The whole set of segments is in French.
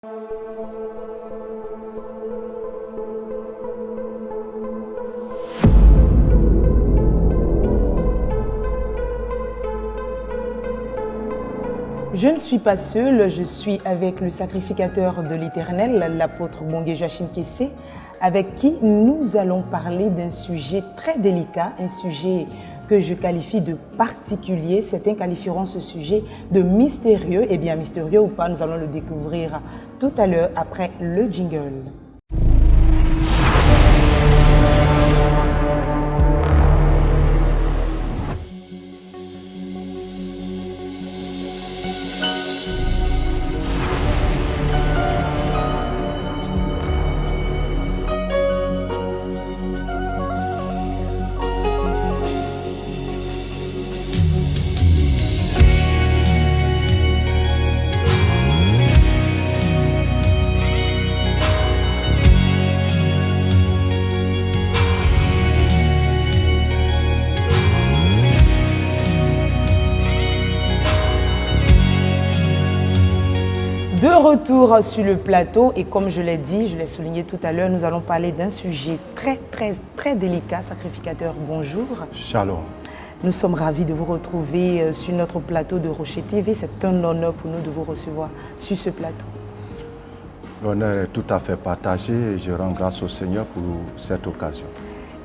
Je ne suis pas seule, je suis avec le sacrificateur de l'Éternel, l'apôtre Bongué Joachim Kessé, avec qui nous allons parler d'un sujet très délicat, un sujet que je qualifie de particulier. Certains qualifieront ce sujet de mystérieux. Eh bien, mystérieux ou pas, nous allons le découvrir tout à l'heure après le jingle. De retour sur le plateau et comme je l'ai dit, je l'ai souligné tout à l'heure, nous allons parler d'un sujet très délicat. Sacrificateur, bonjour. Shalom. Nous sommes ravis de vous retrouver sur notre plateau de Rocher TV. C'est un honneur pour nous de vous recevoir sur ce plateau. L'honneur est tout à fait partagé et je rends grâce au Seigneur pour cette occasion.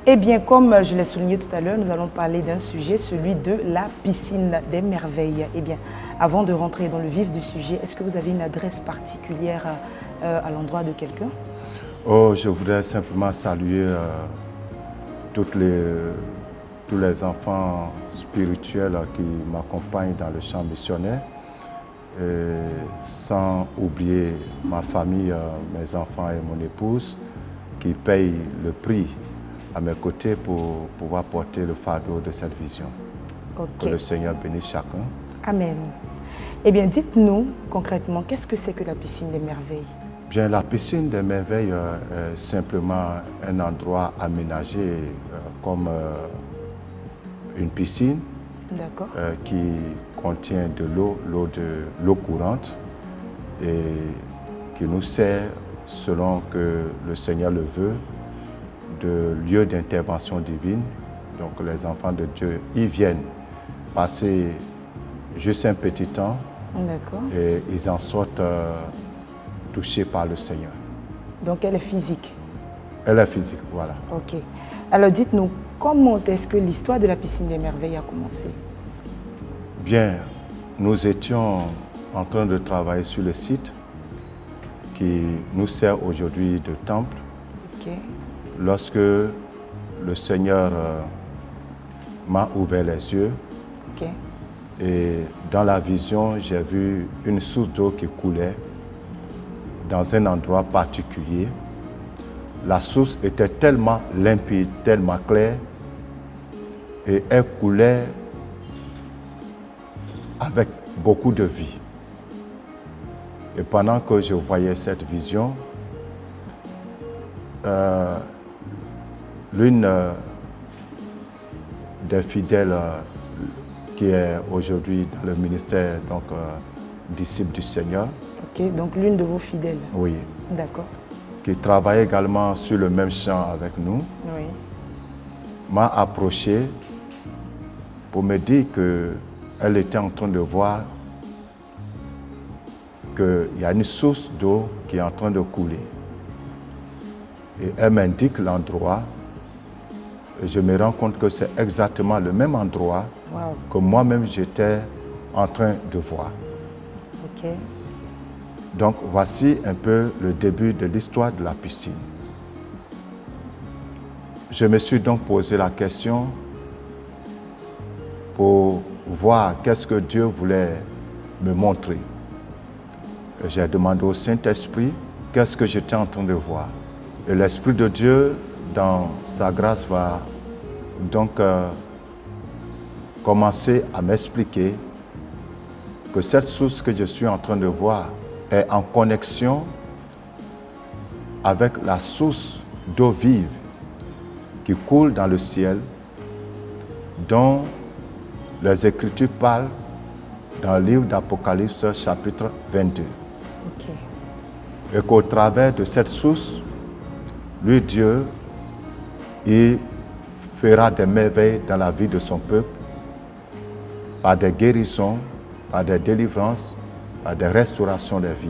Eh bien, comme je l'ai souligné tout à l'heure, nous allons parler d'un sujet, celui de la piscine des merveilles. Eh bien, avant de rentrer dans le vif du sujet, est-ce que vous avez une adresse particulière à l'endroit de quelqu'un? Oh, je voudrais simplement saluer tous les enfants spirituels qui m'accompagnent dans le champ missionnaire, et sans oublier ma famille, mes enfants et mon épouse qui payent le prix à mes côtés pour pouvoir porter le fardeau de cette vision. Okay. Que le Seigneur bénisse chacun. Amen. Eh bien, dites-nous concrètement, qu'est-ce que c'est que la piscine des merveilles? Bien, la piscine des merveilles est simplement un endroit aménagé comme une piscine qui contient de l'eau courante et qui nous sert, selon que le Seigneur le veut, de lieu d'intervention divine. Donc les enfants de Dieu y viennent passer juste un petit temps et ils en sortent touchés par le Seigneur. Donc elle est physique? Elle est physique, voilà. Ok. Alors dites-nous, comment est-ce que l'histoire de la piscine des merveilles a commencé? Bien, nous étions en train de travailler sur le site qui nous sert aujourd'hui de temple. Okay. Lorsque le Seigneur m'a ouvert les yeux, et dans la vision, j'ai vu une source d'eau qui coulait dans un endroit particulier. La source était tellement limpide, tellement claire, et elle coulait avec beaucoup de vie. Et pendant que je voyais cette vision, l'une des fidèles qui est aujourd'hui dans le ministère, donc disciple du Seigneur. Ok, donc l'une de vos fidèles. Oui. D'accord. Qui travaille également sur le même champ avec nous. Oui. M'a approché pour me dire qu'elle était en train de voir qu'il y a une source d'eau qui est en train de couler. Et elle m'indique l'endroit. Et je me rends compte que c'est exactement le même endroit que moi-même j'étais en train de voir. Ok. Donc voici un peu le début de l'histoire de la piscine. Je me suis donc posé la question pour voir qu'est-ce que Dieu voulait me montrer. J'ai demandé au Saint-Esprit qu'est-ce que j'étais en train de voir. Et l'Esprit de Dieu, dans sa grâce, va donc commencer à m'expliquer que cette source que je suis en train de voir est en connexion avec la source d'eau vive qui coule dans le ciel, dont les Écritures parlent dans le livre d'Apocalypse chapitre 22. Ok. et qu'au travers de cette source, lui, Dieu, il fera des merveilles dans la vie de son peuple, par des guérisons, par des délivrances, par des restaurations des vies.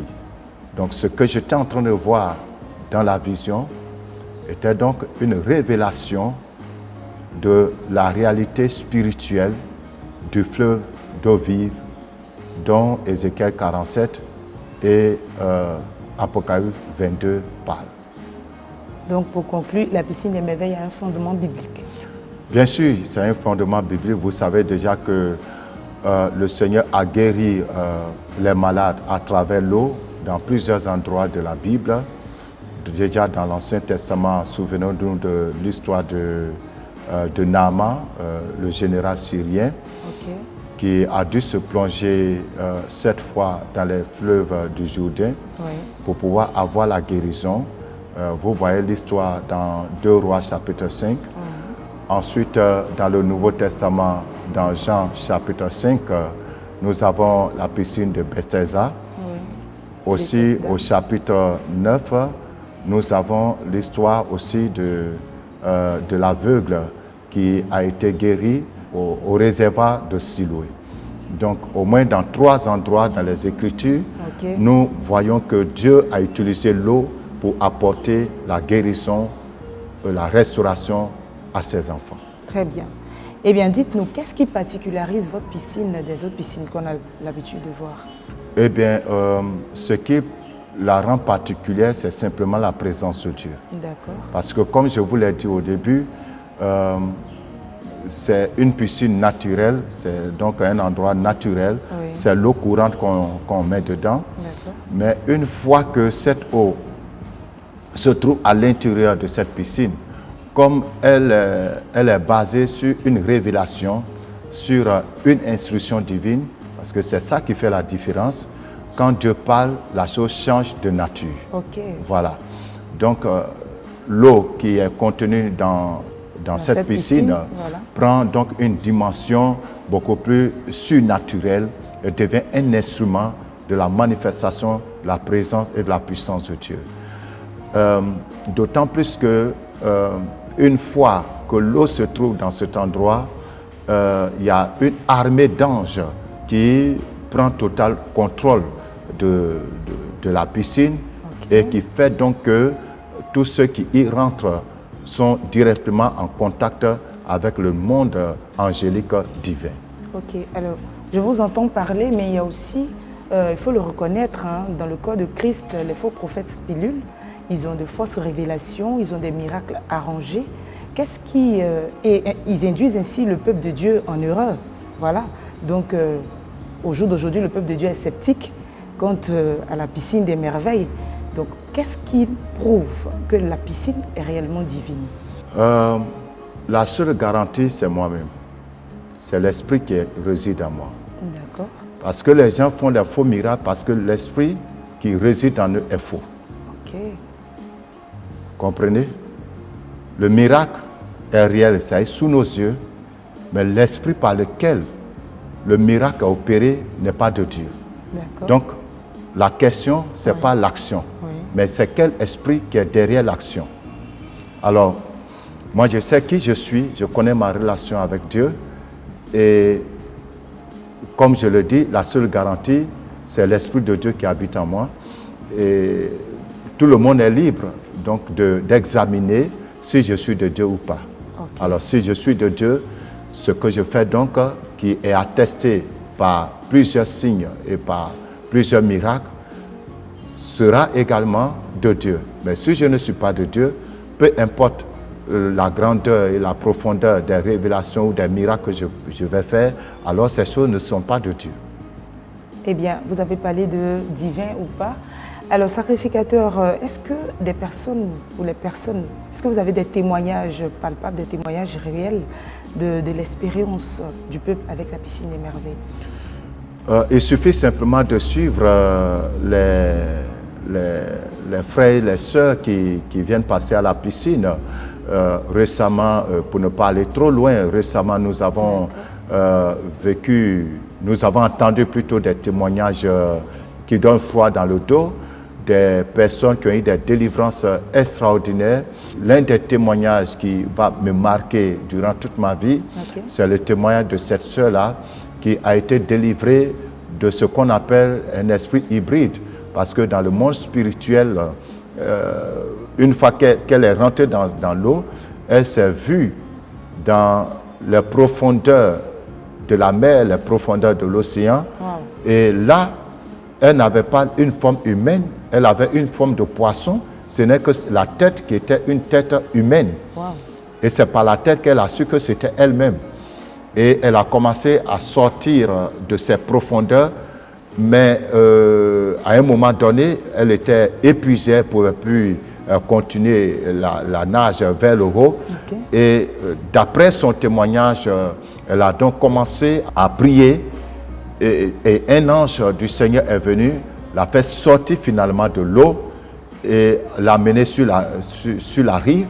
Donc ce que j'étais en train de voir dans la vision était donc une révélation de la réalité spirituelle du fleuve d'eau vive dont Ézéchiel 47 et Apocalypse 22 parlent. Donc pour conclure, la piscine des merveilles a un fondement biblique. Bien sûr, c'est un fondement biblique. Vous savez déjà que le Seigneur a guéri les malades à travers l'eau dans plusieurs endroits de la Bible. Déjà dans l'Ancien Testament, souvenons-nous de l'histoire de Naaman, le général syrien, qui a dû se plonger 7 fois dans les fleuves du Jourdain pour pouvoir avoir la guérison. Vous voyez l'histoire dans 2 Rois chapitre 5. Ensuite, dans le Nouveau Testament, dans Jean chapitre 5, nous avons la piscine de Bethesda. Aussi, au chapitre 9, nous avons l'histoire aussi de l'aveugle qui a été guéri au réservoir de Siloé. Donc, au moins dans 3 endroits dans les Écritures, nous voyons que Dieu a utilisé l'eau pour apporter la guérison, la restauration à ses enfants. Très bien. Eh bien, dites-nous, qu'est-ce qui particularise votre piscine des autres piscines qu'on a l'habitude de voir? Eh bien, ce qui la rend particulière, c'est simplement la présence de Dieu. D'accord. Parce que, comme je vous l'ai dit au début, c'est une piscine naturelle, c'est donc un endroit naturel. C'est l'eau courante qu'on met dedans. Mais une fois que cette eau se trouve à l'intérieur de cette piscine, comme elle est basée sur une révélation, sur une instruction divine, parce que c'est ça qui fait la différence. Quand Dieu parle, la chose change de nature. Voilà. Donc, l'eau qui est contenue dans cette piscine prend donc une dimension beaucoup plus surnaturelle et devient un instrument de la manifestation de la présence et de la puissance de Dieu. D'autant plus que une fois que l'eau se trouve dans cet endroit, il y a une armée d'anges qui prend total contrôle de la piscine et qui fait donc que tous ceux qui y rentrent sont directement en contact avec le monde angélique divin. Ok, alors je vous entends parler, mais il y a aussi, il faut le reconnaître, dans le corps de Christ, les faux prophètes pilules, ils ont de fausses révélations, ils ont des miracles arrangés. Qu'est-ce qui... et ils induisent ainsi le peuple de Dieu en erreur. Voilà. Donc, au jour d'aujourd'hui, le peuple de Dieu est sceptique quant à la piscine des merveilles. Donc, qu'est-ce qui prouve que la piscine est réellement divine? La seule garantie, c'est moi-même. C'est l'esprit qui réside en moi. D'accord. Parce que les gens font des faux miracles parce que l'esprit qui réside en eux est faux. Ok. Comprenez? Le miracle est réel, ça est sous nos yeux, mais l'esprit par lequel le miracle a opéré n'est pas de Dieu. Donc, la question, ce n'est pas l'action, mais c'est quel esprit qui est derrière l'action. Alors, moi, je sais qui je suis, je connais ma relation avec Dieu, et comme je le dis, la seule garantie, c'est l'Esprit de Dieu qui habite en moi. Et tout le monde est libre donc d'examiner si je suis de Dieu ou pas. Alors, si je suis de Dieu, ce que je fais donc, qui est attesté par plusieurs signes et par plusieurs miracles, sera également de Dieu. Mais si je ne suis pas de Dieu, peu importe la grandeur et la profondeur des révélations ou des miracles que je vais faire, alors ces choses ne sont pas de Dieu. Eh bien, vous avez parlé de divin ou pas. Alors, sacrificateur, est-ce que des personnes ou les personnes, est-ce que vous avez des témoignages palpables, des témoignages réels de l'expérience du peuple avec la piscine des merveilles? Il suffit simplement de suivre les frères et les sœurs qui viennent passer à la piscine. Récemment, pour ne pas aller trop loin, récemment nous avons entendu plutôt des témoignages qui donnent froid dans le dos des personnes qui ont eu des délivrances extraordinaires. L'un des témoignages qui va me marquer durant toute ma vie, c'est le témoignage de cette sœur-là qui a été délivrée de ce qu'on appelle un esprit hybride. Parce que dans le monde spirituel, une fois qu'elle est rentrée dans l'eau, elle s'est vue dans les profondeurs de la mer, les profondeurs de l'océan. Wow. Et là, elle n'avait pas une forme humaine, elle avait une forme de poisson. Ce n'est que la tête qui était une tête humaine. Wow. Et c'est par la tête qu'elle a su que c'était elle-même. Et elle a commencé à sortir de ses profondeurs, mais à un moment donné, elle était épuisée, elle ne pouvait plus continuer la nage vers le haut. Okay. Et d'après son témoignage, elle a donc commencé à prier et un ange du Seigneur est venu, l'a fait sortir finalement de l'eau et l'a mené sur la rive.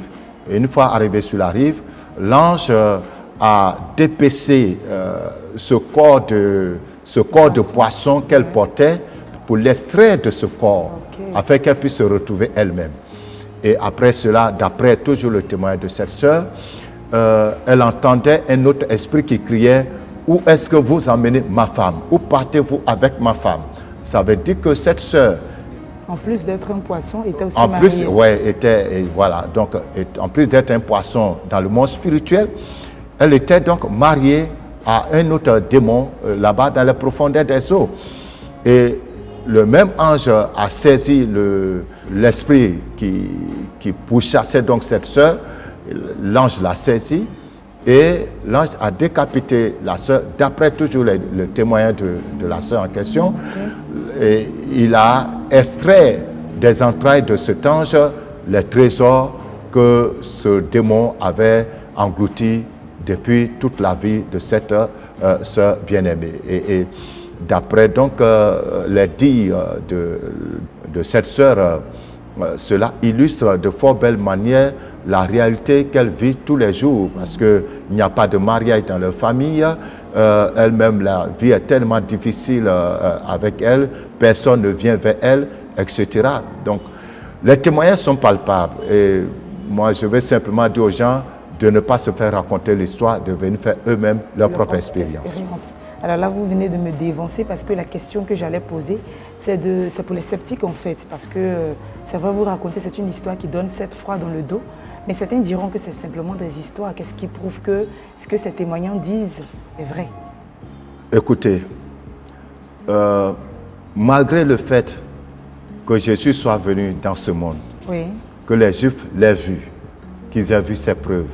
Et une fois arrivé sur la rive, l'ange a dépecé ce corps de poisson qu'elle portait pour l'extraire de ce corps, afin qu'elle puisse se retrouver elle-même. Et après cela, d'après toujours le témoignage de cette sœur, elle entendait un autre esprit qui criait « Où est-ce que vous emmenez ma femme? Où partez-vous avec ma femme ?» Ça veut dire que cette sœur, en plus d'être un poisson, était aussi mariée. Donc, en plus d'être un poisson dans le monde spirituel, elle était donc mariée à un autre démon là-bas dans les profondeurs des eaux. Et le même ange a saisi l'esprit qui pourchassait donc cette sœur. L'ange l'a saisi et l'ange a décapité la sœur, d'après toujours le témoignage de la sœur en question. Et il a extrait des entrailles de cet ange les trésors que ce démon avait engloutis depuis toute la vie de cette sœur bien-aimée. Et d'après donc les dires de cette sœur, cela illustre de fort belle manière la réalité qu'elle vit tous les jours, parce qu'il n'y a pas de mariage dans leur famille. Elle-même, la vie est tellement difficile avec elle, personne ne vient vers elle, etc. Donc, les témoignages sont palpables. Et moi, je vais simplement dire aux gens de ne pas se faire raconter l'histoire, de venir faire eux-mêmes leur propre expérience. Alors là, vous venez de me dévancer parce que la question que j'allais poser, c'est pour les sceptiques en fait. Parce que c'est vrai, vous raconter, c'est une histoire qui donne cette froid dans le dos. Mais certains diront que c'est simplement des histoires. Qu'est-ce qui prouve que ce que ces témoignants disent est vrai? Écoutez, malgré le fait que Jésus soit venu dans ce monde, que les Juifs l'aient vu, qu'ils aient vu ses preuves,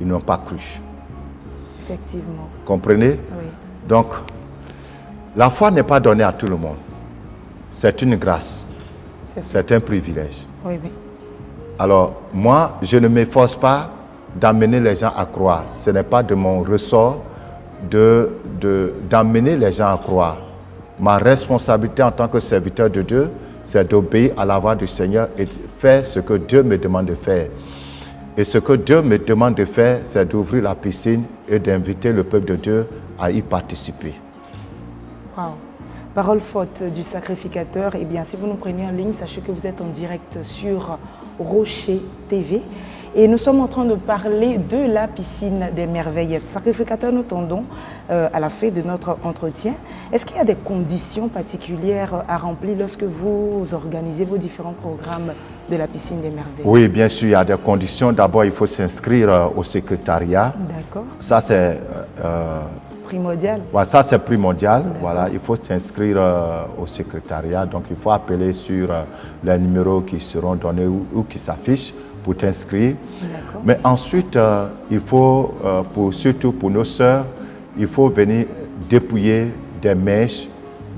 ils n'ont pas cru. Effectivement. Comprenez? Oui. Donc, la foi n'est pas donnée à tout le monde. C'est une grâce. C'est un privilège. Oui, oui. Alors, moi, je ne m'efforce pas d'amener les gens à croire. Ce n'est pas de mon ressort d'amener les gens à croire. Ma responsabilité en tant que serviteur de Dieu, c'est d'obéir à la voix du Seigneur et de faire ce que Dieu me demande de faire. Et ce que Dieu me demande de faire, c'est d'ouvrir la piscine et d'inviter le peuple de Dieu à y participer. Wow. Parole forte du sacrificateur. Eh bien, si vous nous prenez en ligne, sachez que vous êtes en direct sur Rocher TV. Et nous sommes en train de parler de la piscine des merveillettes. Sacrificateur, nous tendons à la fin de notre entretien. Est-ce qu'il y a des conditions particulières à remplir lorsque vous organisez vos différents programmes de la piscine des merveilles? Oui, bien sûr, il y a des conditions. D'abord, il faut s'inscrire au secrétariat. D'accord. Ça, c'est... primordial. Voilà, ça, c'est primordial. Voilà, il faut s'inscrire au secrétariat. Donc, il faut appeler sur les numéros qui seront donnés ou qui s'affichent pour t'inscrire. Mais ensuite, il faut, surtout pour nos sœurs, il faut venir dépouiller des mèches,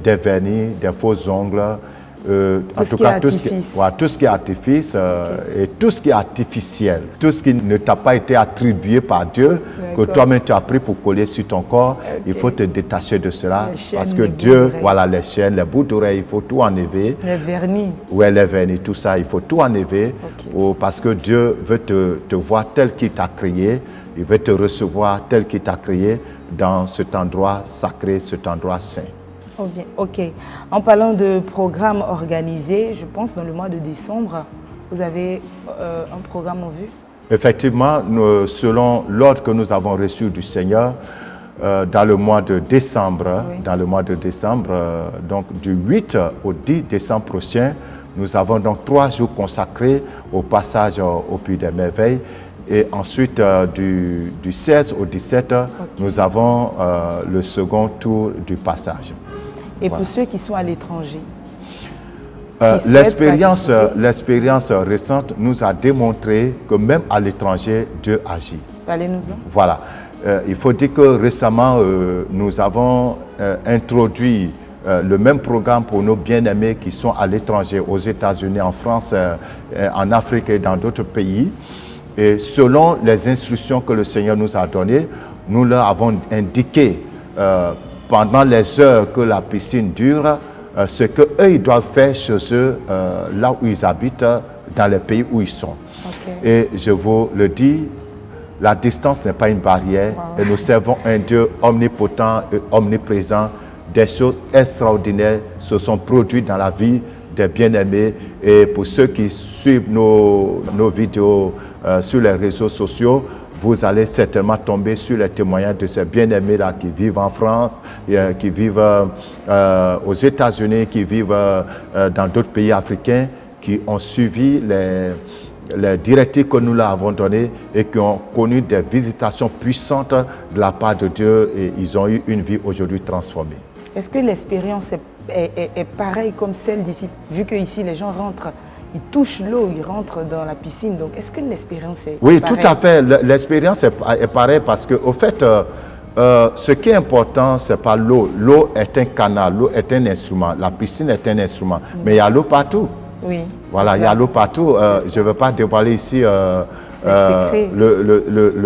des vernis, des faux ongles, en tout cas, tout ce qui est artifice et tout ce qui est artificiel, tout ce qui ne t'a pas été attribué par Dieu, que toi-même tu as pris pour coller sur ton corps, il faut te détacher de cela, parce que Dieu, voilà, les chaînes, les bouts d'oreilles, il faut tout enlever. Les vernis. Oui, les vernis, tout ça, il faut tout enlever, parce que Dieu veut te voir tel qu'il t'a créé, il veut te recevoir tel qu'il t'a créé dans cet endroit sacré, cet endroit saint. Oh bien, ok. En parlant de programmes organisés, je pense dans le mois de décembre, vous avez un programme en vue? Effectivement, selon l'ordre que nous avons reçu du Seigneur, dans le mois de décembre, donc du 8 au 10 décembre prochain, nous avons donc 3 jours consacrés au passage au Puy des Merveilles. Et ensuite, du 16 au 17, nous avons le second tour du passage. Et pour ceux qui sont à l'étranger? L'expérience récente nous a démontré que même à l'étranger, Dieu agit. Parlez-nous-en. Voilà. Il faut dire que récemment, nous avons introduit le même programme pour nos bien-aimés qui sont à l'étranger, aux États-Unis, en France, en Afrique et dans d'autres pays. Et selon les instructions que le Seigneur nous a données, nous leur avons indiqué pendant les heures que la piscine dure, ce qu'eux, ils doivent faire chez eux, là où ils habitent, dans les pays où ils sont. Et je vous le dis, la distance n'est pas une barrière. Et nous servons un Dieu omnipotent et omniprésent. Des choses extraordinaires se sont produites dans la vie des bien-aimés. Et pour ceux qui suivent nos vidéos sur les réseaux sociaux, vous allez certainement tomber sur les témoignages de ces bien-aimés-là qui vivent en France, qui vivent aux États-Unis, qui vivent dans d'autres pays africains, qui ont suivi les directives que nous leur avons données et qui ont connu des visitations puissantes de la part de Dieu et ils ont eu une vie aujourd'hui transformée. Est-ce que l'expérience est pareille comme celle d'ici? Vu qu'ici, les gens rentrent, ils touchent l'eau, ils rentrent dans la piscine. Donc, est-ce que l'expérience est pareille? Oui, tout à fait. L'expérience est pareille parce qu'au fait, ce qui est important, ce n'est pas l'eau. L'eau est un canal, l'eau est un instrument. La piscine est un instrument. Mais il y a l'eau partout. Oui. Voilà, il y a l'eau partout. Je ne veux pas dévoiler ici le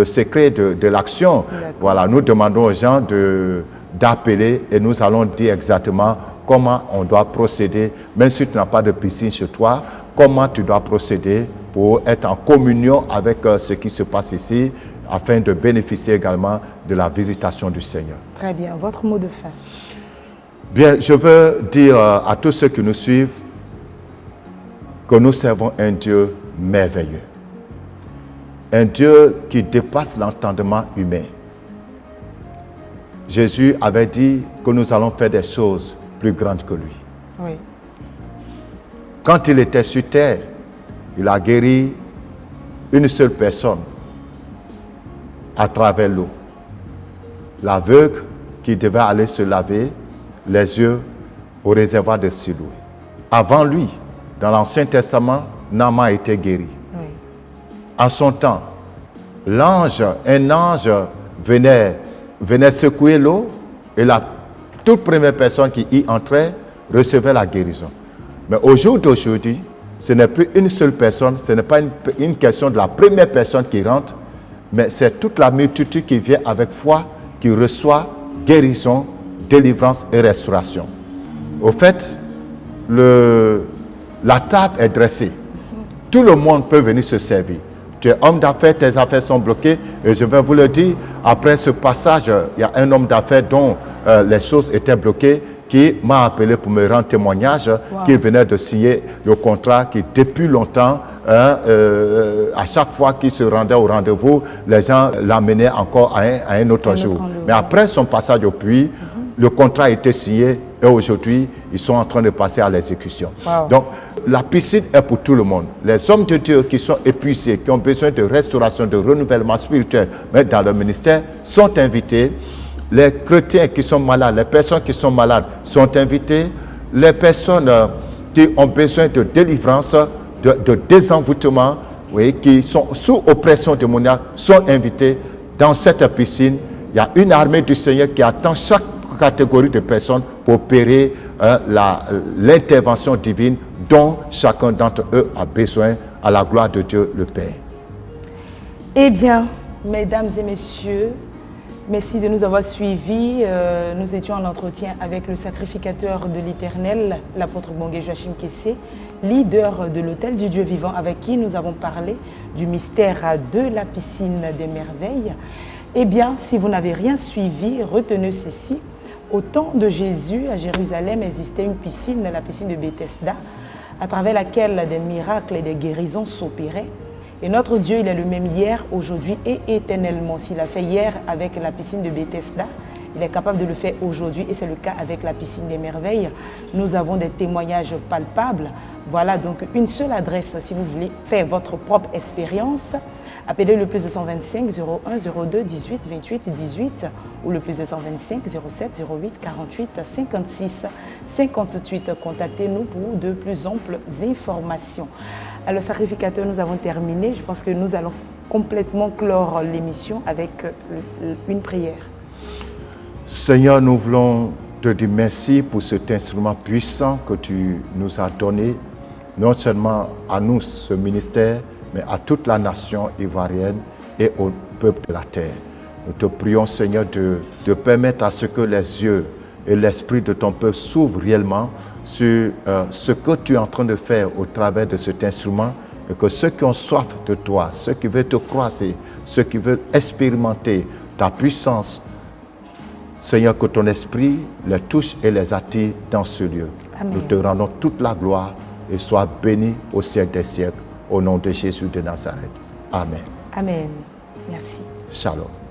secret de l'action. Voilà, nous demandons aux gens d'appeler et nous allons dire exactement comment on doit procéder. Même si tu n'as pas de piscine chez toi, comment tu dois procéder pour être en communion avec ce qui se passe ici, afin de bénéficier également de la visitation du Seigneur. Très bien. Votre mot de fin? Bien, je veux dire à tous ceux qui nous suivent que nous servons un Dieu merveilleux. Un Dieu qui dépasse l'entendement humain. Jésus avait dit que nous allons faire des choses plus grandes que lui. Oui. Quand il était sur terre, il a guéri une seule personne à travers l'eau. L'aveugle qui devait aller se laver les yeux au réservoir de Siloé. Avant lui, dans l'Ancien Testament, Naaman a été guéri. Oui. En son temps, un ange venait secouer l'eau et la toute première personne qui y entrait recevait la guérison. Mais au jour d'aujourd'hui, ce n'est plus une seule personne, ce n'est pas une question de la première personne qui rentre, mais c'est toute la multitude qui vient avec foi, qui reçoit guérison, délivrance et restauration. Au fait, la table est dressée. Tout le monde peut venir se servir. Tu es homme d'affaires, tes affaires sont bloquées. Et je vais vous le dire, après ce passage, il y a un homme d'affaires dont les choses étaient bloquées qui m'a appelé pour me rendre témoignage, qu'il venait de signer le contrat, qui depuis longtemps, à chaque fois qu'il se rendait au rendez-vous, les gens l'amenaient encore à un autre jour. Mais après son passage au puits, le contrat a été signé et aujourd'hui, ils sont en train de passer à l'exécution. Donc, la piscine est pour tout le monde. Les hommes de Dieu qui sont épuisés, qui ont besoin de restauration, de renouvellement spirituel, mais dans le ministère, sont invités. Les chrétiens qui sont malades, les personnes qui sont malades sont invitées. Les personnes qui ont besoin de délivrance, de désenvoûtement, oui, qui sont sous oppression démoniaque, sont invitées. Dans cette piscine, il y a une armée du Seigneur qui attend chaque catégorie de personnes pour opérer l'intervention divine dont chacun d'entre eux a besoin à la gloire de Dieu le Père. Eh bien, mesdames et messieurs, merci de nous avoir suivis. Nous étions en entretien avec le sacrificateur de l'Éternel, l'apôtre Bongué Joachim Kessé, leader de l'Hôtel du Dieu vivant, avec qui nous avons parlé du mystère de la piscine des merveilles. Eh bien, si vous n'avez rien suivi, retenez ceci. Au temps de Jésus, à Jérusalem, existait une piscine, la piscine de Bethesda, à travers laquelle des miracles et des guérisons s'opéraient. Et notre Dieu, il est le même hier, aujourd'hui et éternellement. S'il a fait hier avec la piscine de Bethesda, il est capable de le faire aujourd'hui et c'est le cas avec la piscine des merveilles. Nous avons des témoignages palpables. Voilà donc une seule adresse si vous voulez faire votre propre expérience. Appelez le plus 225 01 02 18 28 18 ou le plus 225 07 08 48 56 58. Contactez-nous pour de plus amples informations. Alors, sacrificateur, nous avons terminé. Je pense que nous allons complètement clore l'émission avec une prière. Seigneur, nous voulons te dire merci pour cet instrument puissant que tu nous as donné, non seulement à nous, ce ministère, mais à toute la nation ivoirienne et au peuple de la terre. Nous te prions, Seigneur, de permettre à ce que les yeux et l'esprit de ton peuple s'ouvrent réellement sur ce que tu es en train de faire au travers de cet instrument, et que ceux qui ont soif de toi, ceux qui veulent te croiser, ceux qui veulent expérimenter ta puissance, Seigneur, que ton esprit les touche et les attire dans ce lieu. Amen. Nous te rendons toute la gloire et sois béni au siècle des siècles, au nom de Jésus de Nazareth. Amen. Amen. Merci. Shalom.